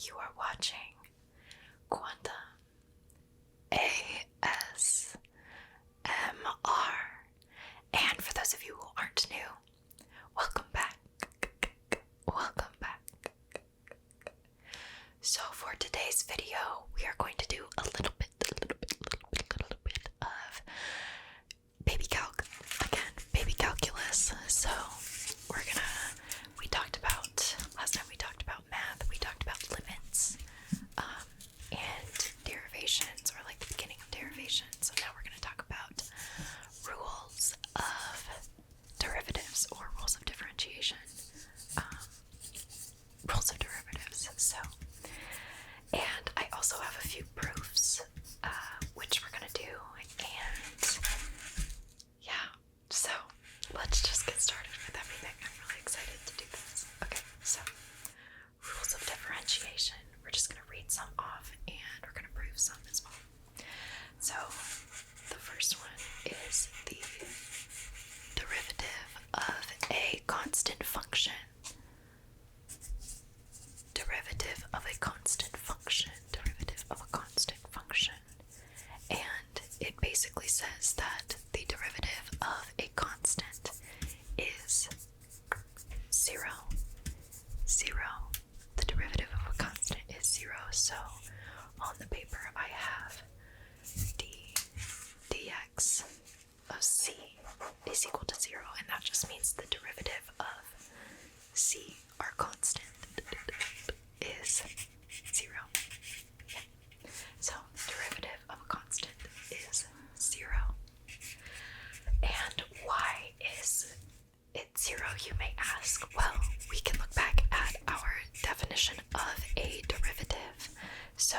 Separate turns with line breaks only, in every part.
You are watching Quantum ASMR. And for those of you who aren't new, welcome back. Welcome back. So for today's video, we are going to do a little bit of baby calc. Again, baby calculus. So last time we talked about math, we talked about limits, and derivations, or like the beginning of derivation. So now we're going to talk about rules of derivatives, or rules of differentiation, rules of derivatives. So, and I also have a few proofs, which we're going to do, and yeah, so let's just get started with everything. I'm really excited to do this. Okay, so rules of differentiation. We're just going to read some off and we're going to prove some as well. So the first one is the derivative of a constant function. Derivative of a constant function. Derivative of a constant function. And it basically says that the derivative of a constant is 0. 0. The derivative of a constant is 0. So on the paper I have dx of c is equal to 0, and that just means the derivative of c, our constant, is 0. So the derivative of a constant is 0. And why is it 0, you may ask? Well, we can look back at our definition of a derivative. So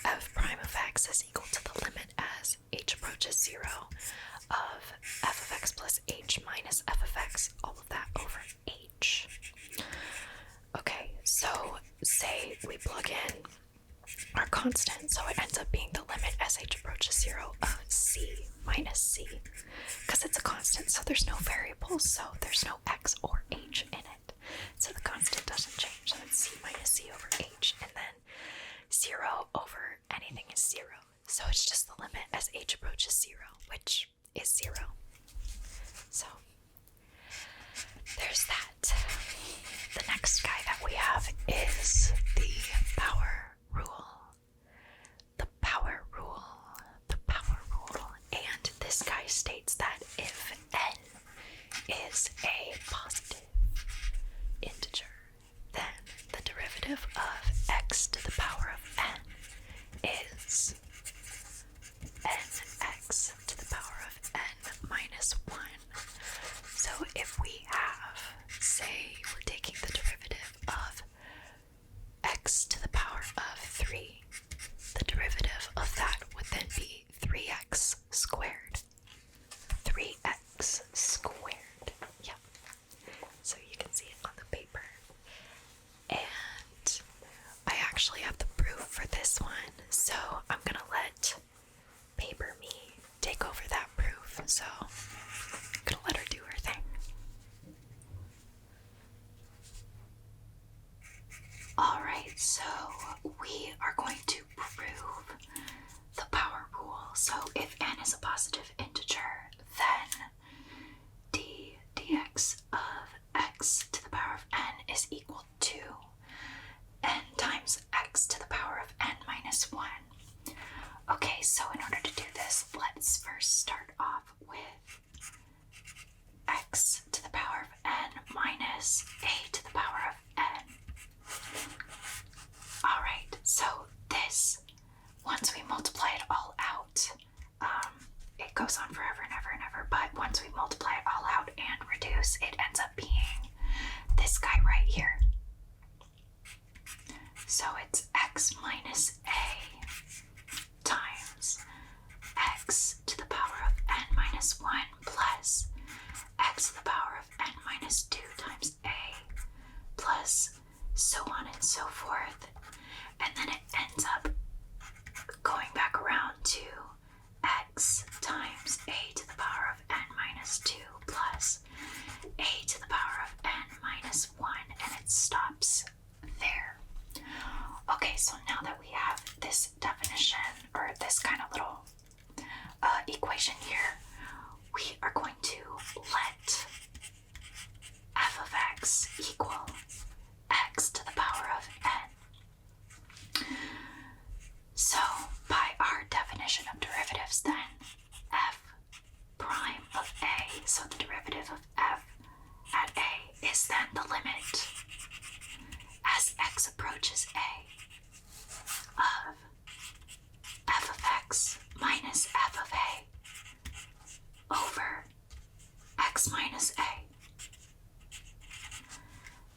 f prime of x is equal to the limit as h approaches 0 of f of x plus h minus f of x, all of that over h. Okay, so say we plug in our constant, so it ends up being the limit as h approaches 0 of c minus c, because it's a constant, so there's no variables, so there's no x or h in it, so the constant doesn't change. So it's c minus c over h, and then 0 over anything is 0, so it's just the limit as h approaches 0, which is 0. So there's that. The next guy that we have is the power rule. The power rule. The power rule. And this guy states that if n is a positive integer, then the derivative of x to the power of n is nx to the power of n minus 1. So if we have, say, we're taking the derivative of x to the power of 3, the derivative of that would then be 3x squared. 3x squared. Yep. So you can see it on the paper. And I actually have the proof for this one, so I'm gonna let paper me take over that proof. So I'm gonna let her do her thing. Alright, so we are going to prove the power rule. So if n is a positive integer, then dx of x to the power of n is equal to n times x to the power of n minus 1. Okay, so in order to do this, let's first start off with x to the power of n minus a to the power of n. Alright, so this, once we multiply it all out, it goes on forever and ever and ever, but once we multiply it all out and reduce, it ends up being this guy right here. So it's x minus a times x to the power of n minus 1 plus x to the power of n minus 2 times a, plus so on and so forth. And then it ends up going back around to x times a to the power of n minus 2 plus a to the power of n minus 1, and it stops there. Okay, so now that we have this definition, or this kind of little equation here, we are going to let f of x equal x to the power of n. So by our definition of derivatives then, f prime of a, so the derivative of f at a is then the limit as x approaches a of f of x minus f of a over x minus a.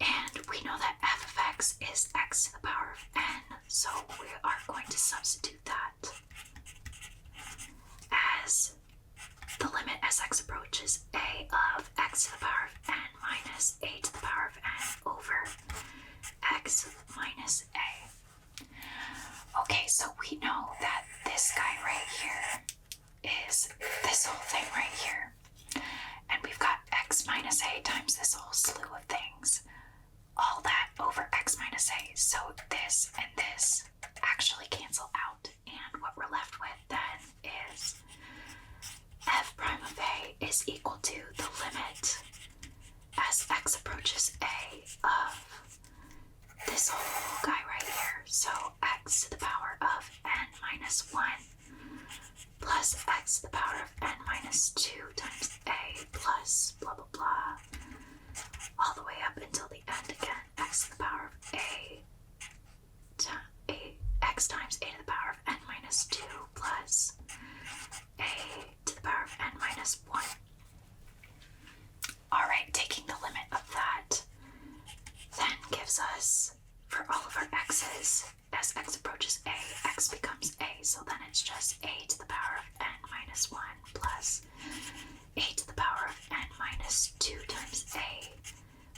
And we know that f of x is x to the power of n, so we are going to substitute that as the limit as x approaches a of x to the power of n minus a to the power of n over x minus a. Okay, so we know that this guy right here is this whole thing right here. And we've got x minus a times this whole slew of things. All that over x minus a. So this and this actually cancel out. And what we're left with then is f prime of a is equal to the limit as x approaches a of this whole guy right here. So x to the power of n minus 1 plus x to the power of n minus 2 times a plus blah blah blah all the way up until the end again, x to the power of x times a to the power of n minus 2 plus a to the power of n minus 1. Alright, taking the limit of that then gives us, for all of our x's, as x approaches a, x becomes a, so then it's just a to the power of n minus 1 plus a to the power of n minus 2 times a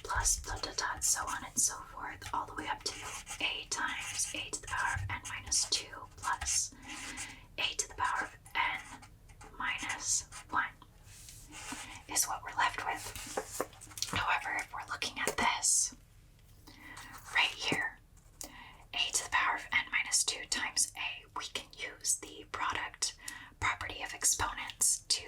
plus dot dot dot, so on and so forth, all the way up to a times a to the power of n minus 2 plus a to the power of n minus 1 is what we're left with. However, if we're looking at this right here, a to the power of n minus 2 times a, we can use the product property of exponents to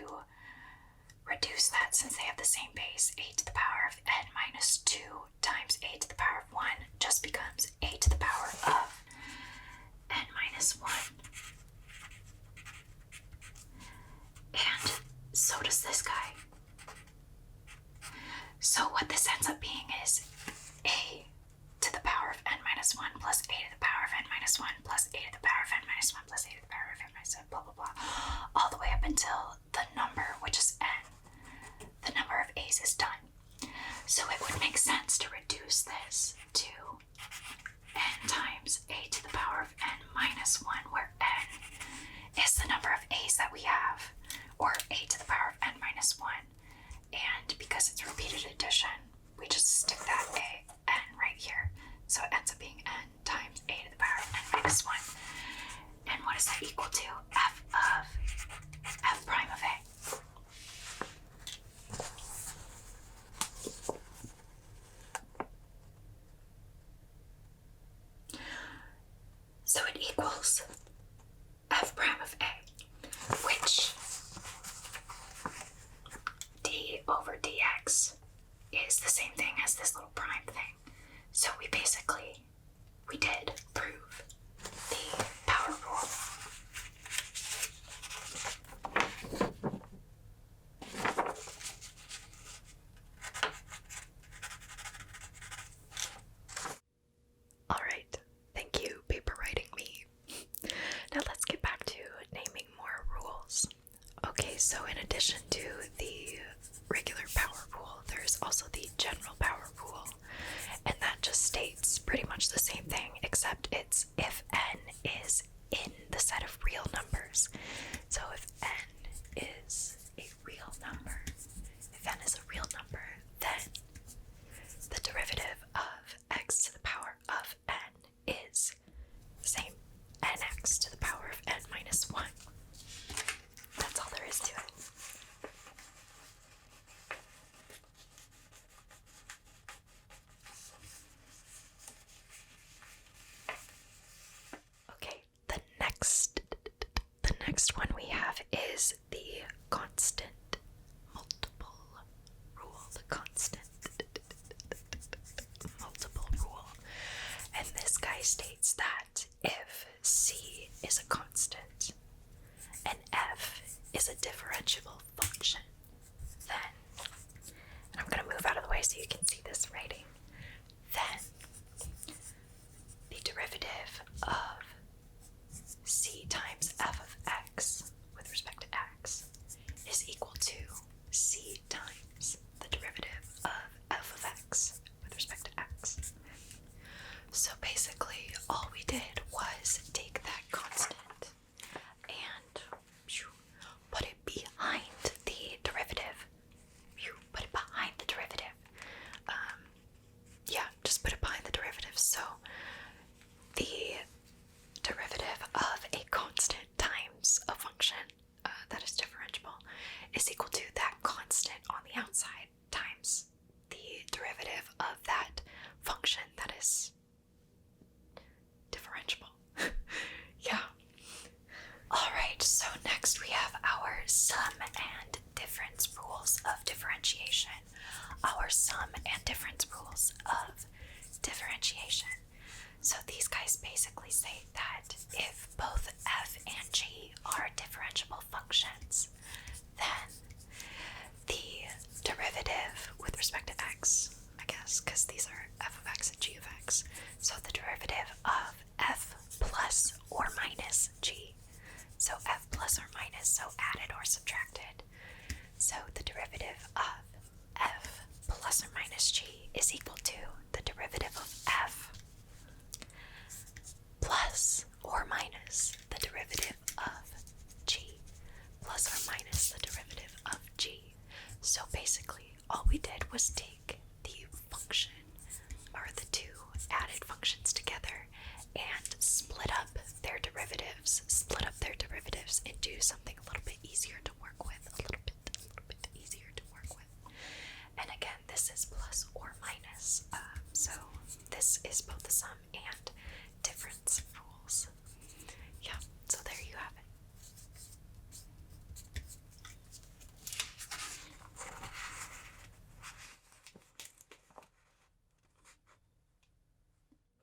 reduce that, since they have the same base. A to the power of n minus 2 times a to the power of 1 just becomes a to the power of n minus 1. And so does this guy. So what this ends up being is a to the power of n minus 1 plus a to the power of n minus 1 plus a to the power of n minus 1 plus a to the power of n minus 1, blah blah blah, all the way up until the number, which is n. The number of a's is done. So it would make sense to reduce this to n times a to the power of n minus 1, where n is the number of a's that we have, or a to the power of n minus 1. And because it's repeated addition, we just stick that n right here. So it ends up being n times a to the power of n minus 1. And what is that equal to? F of f prime of a. So it equals f prime of a, which d over dx is the same thing as this little prime thing. So we did prove the power rule. Alright, thank you, paper writing me. Now let's get back to naming more rules. Okay, so in addition to the regular power rule, there's also the general power rule, and that just states pretty much the same thing, except it's if n is in the set of real numbers. So if n is a real number, then the derivative of x to the power of n is the same, nx to the power of n minus 1. That's all there is to it. next one we have is the constant multiple rule. The constant multiple rule. And this guy states that if C is a constant and F is a differentiable function, then, and I'm going to move out of the way so you can see this writing, then the derivative of C times f of x with respect to x is equal to C times the derivative of f of x with respect to x. So basically, all we did was take that constant and put it behind the derivative. Put it behind the derivative. Just put it behind the derivative. So the derivative of a constant times a function that is differentiable is equal to that constant on the outside times the derivative of that function that is differentiable. Yeah. Alright, so next we have our sum and difference rules of differentiation. Our sum and difference rules of differentiation. So these guys basically say that if both f and g are differentiable functions, then the derivative with respect to x, I guess, because these are f of x and g of x, so the derivative of f plus or minus g, so f plus or minus, so added or subtracted, so the derivative of f plus or minus g is equal to the derivative of f plus or minus the derivative of g plus or minus the derivative of g. So basically, all we did was take the function, or the two added functions together, and split up their derivatives, and do something a little bit easier to work with, a little bit easier to work with. And again, this is plus or minus, so this is both the sum and difference rules. Yeah, so there you have it.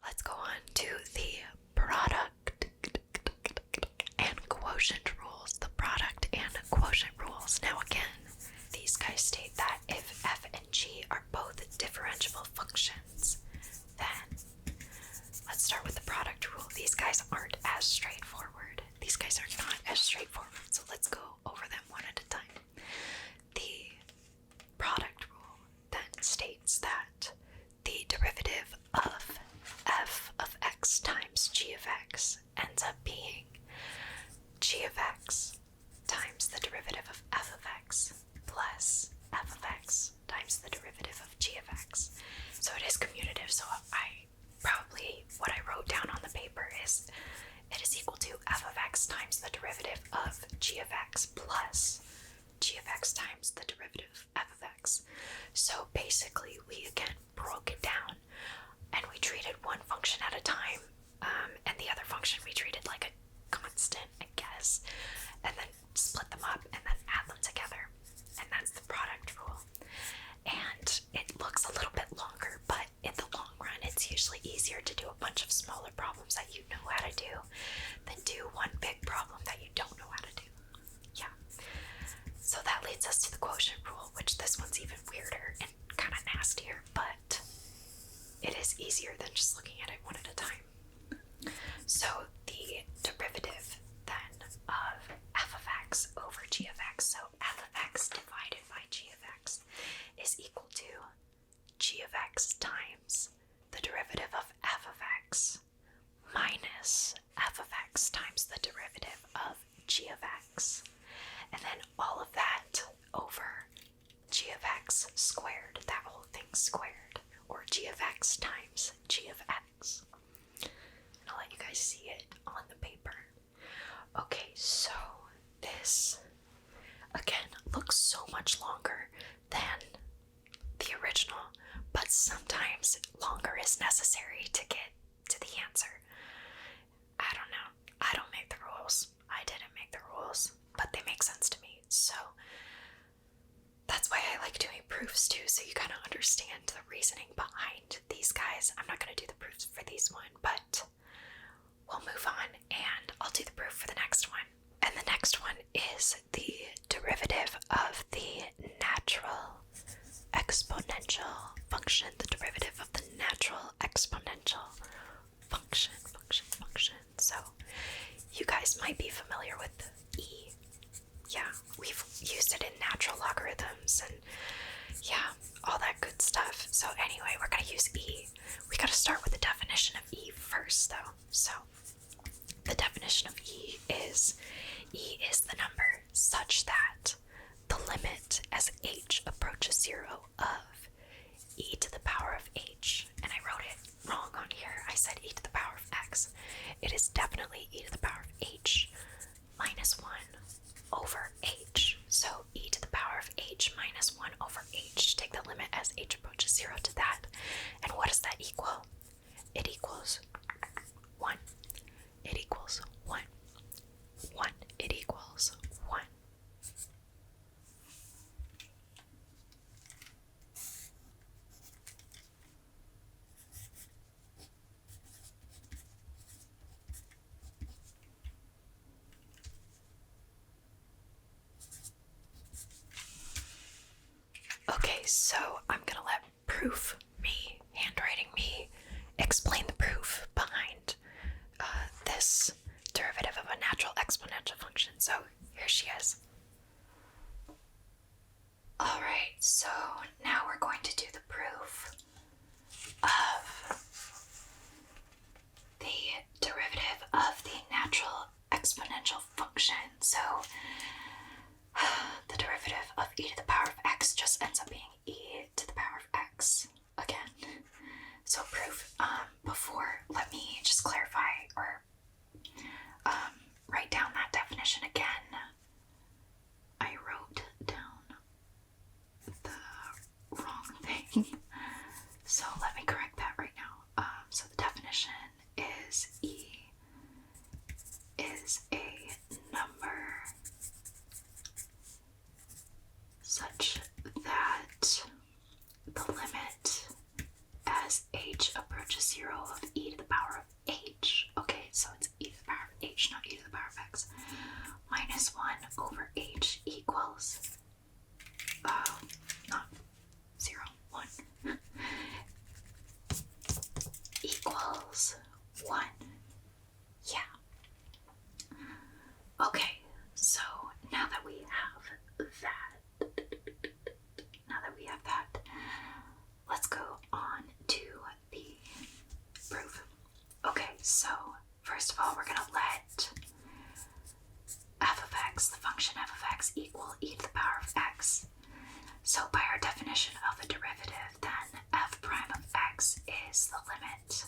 Let's go on to the product and quotient rules. The product and quotient rules. Now again, these guys state that if f and g are both differentiable functions, then let's start with the product rule. These guys aren't as straightforward. These guys are not as straightforward, so let's go over them one at a time. The product rule then states that the derivative of f of x times g of x ends up being g of x times the derivative of f of x plus f of x times the derivative of g of x. So it is commutative, so what I wrote down on the paper is it is equal to f of x times the derivative of g of x plus g of x times the derivative of f of x. So basically, we again broke it down and we treated one function at a time, and the other function we treated like a constant, I guess, and then split them up and then add them together. And that's the product rule. And it looks a little bit longer, but in the long run, it's usually easier to do a bunch of smaller problems that you know how to do than do one big problem that you don't know how to do. Yeah. So that leads us to the quotient rule, which this one's even weirder and kind of nastier, but it is easier than just looking at it one at a time. So the derivative then of f of x over g of x, so f of x divided by g of x, is equal to g of x times the derivative of f of x minus f of x times the derivative of g of x. And then all of that over g of x squared, that whole thing squared, or g of x times g of x. And I'll let you guys see it on the paper. Okay, so this, again, looks so much longer than the original, but sometimes longer is necessary to get to the answer. I don't know. I don't make the rules. I didn't make the rules. proofs too, so you kind of understand the reasoning behind these guys. I'm not going to do the proofs for these one, but we'll move on and I'll do the proof for the next one. And the next one is the derivative of the natural exponential function. The derivative of the natural exponential function. So, you guys might be familiar with e. Yeah, we've used it in natural logarithms and yeah, all that good stuff. So anyway, we're going to use e. We got to start with the definition of e first though. So the definition of e is the number such that the limit as h approaches 0 of e to the power of h. And I wrote it wrong on here. I said e to the power of x. It is definitely e to the power of h minus 1 over h. So e to the power of h minus 1 over h. Take the limit as h approaches 0 to that. And what does that equal? It equals 1. It equals 1. 1. It equals 1. Okay, so I'm gonna let proof me, handwriting me, explain the proof behind this derivative of a natural exponential function. So here she is. Alright, so now we're going to do the proof of the derivative of the natural exponential function. So the derivative of e to the power of x just ends up being e to the power of x again. So proof, before, let me just clarify or write down that definition again. I wrote down the wrong thing. So let me correct that right now. So the definition is e is a number such that the limit as h approaches 0 of e to the power of h. Okay, so it's e to the power of h, not e to the power of x. Minus 1 over h equals, not 0, 1. Equals 1. Yeah. Okay, so now that we have that, let's go on to the proof. Okay, so first of all, we're going to let f of x, the function f of x, equal e to the power of x. So by our definition of a derivative, then f prime of x is the limit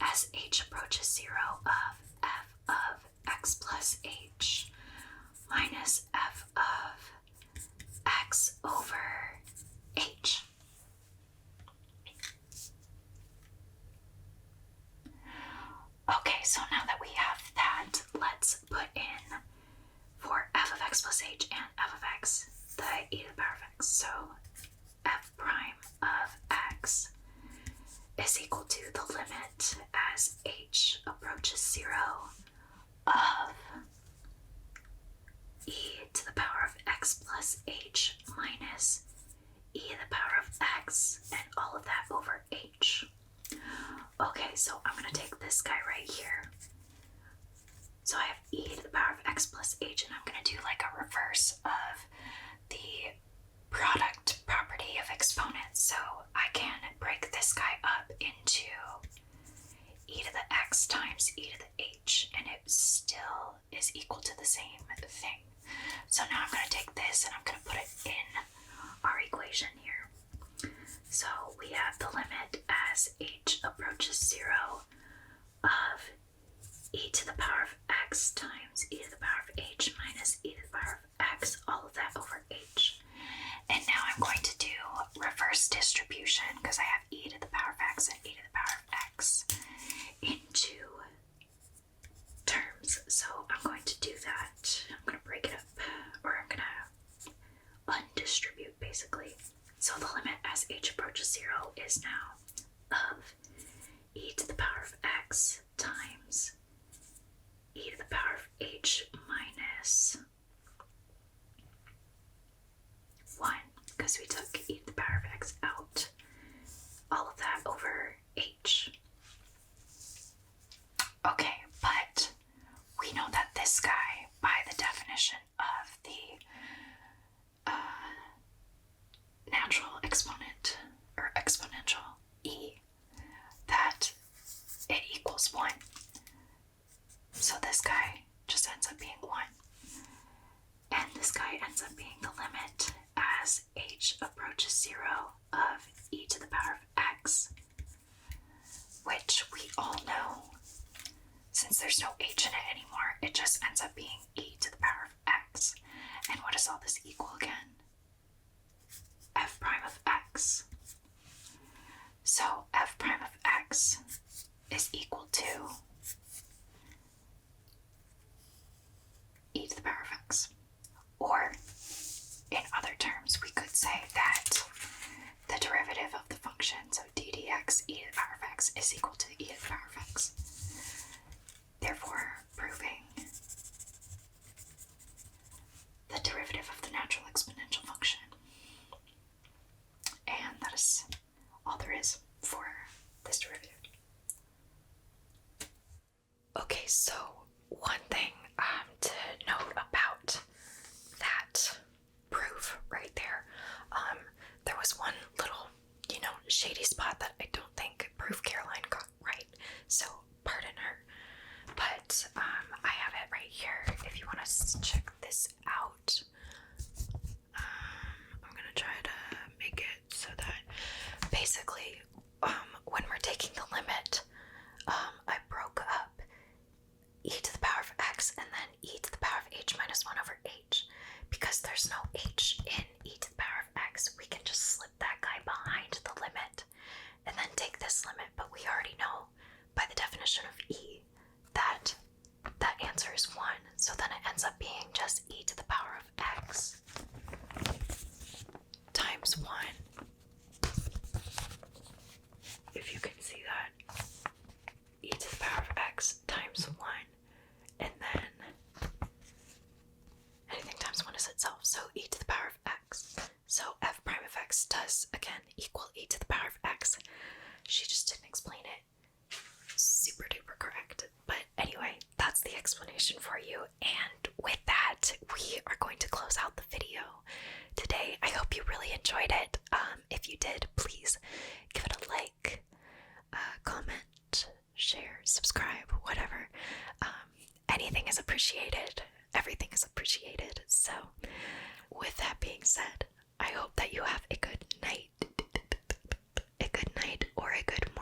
as h approaches 0 of f of x plus h minus f of x over h. Okay, so now that we have that, let's put in for f of x plus h and f of x the e to the power of x. So f prime of x is equal to the limit as h approaches 0 of e to the power of x plus h minus e to the power of x and all of that over h. Okay, so I'm going to take this guy right here. So I have e to the power of x plus h, and I'm going to do like a reverse of the product property of exponents. So I can break this guy up into e to the x times e to the h, and it still is equal to the same thing. So now I'm going to take this and I'm going to put it in our equation here. So we have the limit as h approaches 0 of e to the power of x times e to the power of h minus e to the power of x, all of that over h. And now I'm going to do reverse distribution because I have e to the power of x and e to the power of x into terms. So I'm going to do that. I'm going to break it up, or I'm going to undistribute basically. So the So this guy just ends up being 1. And this guy ends up being the limit as h approaches 0 of e to the power of x, which we all know, since there's no h in it anymore, it just ends up being e to the power of x. And what does all this equal again? F prime of x. So f prime of x is equal to e to the power of x. Or, in other terms, we could say that the derivative of the function, so d dx e to the power of x, is equal to e to the power of x. Therefore, proving the derivative of the natural exponential function. And that is all there is for this derivative. Okay, so one thing to note about that proof right there, there was one little, shady spot that I don't think Proof Caroline got right, so pardon her. But I have it right here if you want to check this out. I'm gonna try to make it so that basically when we're taking the limit, I broke up e to the power of x and then e to the power of h minus 1 over h. Because there's no h in e to the power of x, we can just slip that guy behind the limit and then take this limit. But we already know by the definition of e that that answer is 1. So then it ends up being just e to the power of x times 1. If you can see that, e to the power of x times 1, and then anything times 1 is itself, so e to the power of x. So f prime of x does, again, equal e to the power of x. She just didn't explain it super duper correct. But anyway, that's the explanation for you. And with that, we are going to close out the video today. I hope you really enjoyed it. If you did, please give it a like, comment, share, subscribe, whatever. Anything is appreciated. Everything is appreciated. So, with that being said, I hope that you have a good night or a good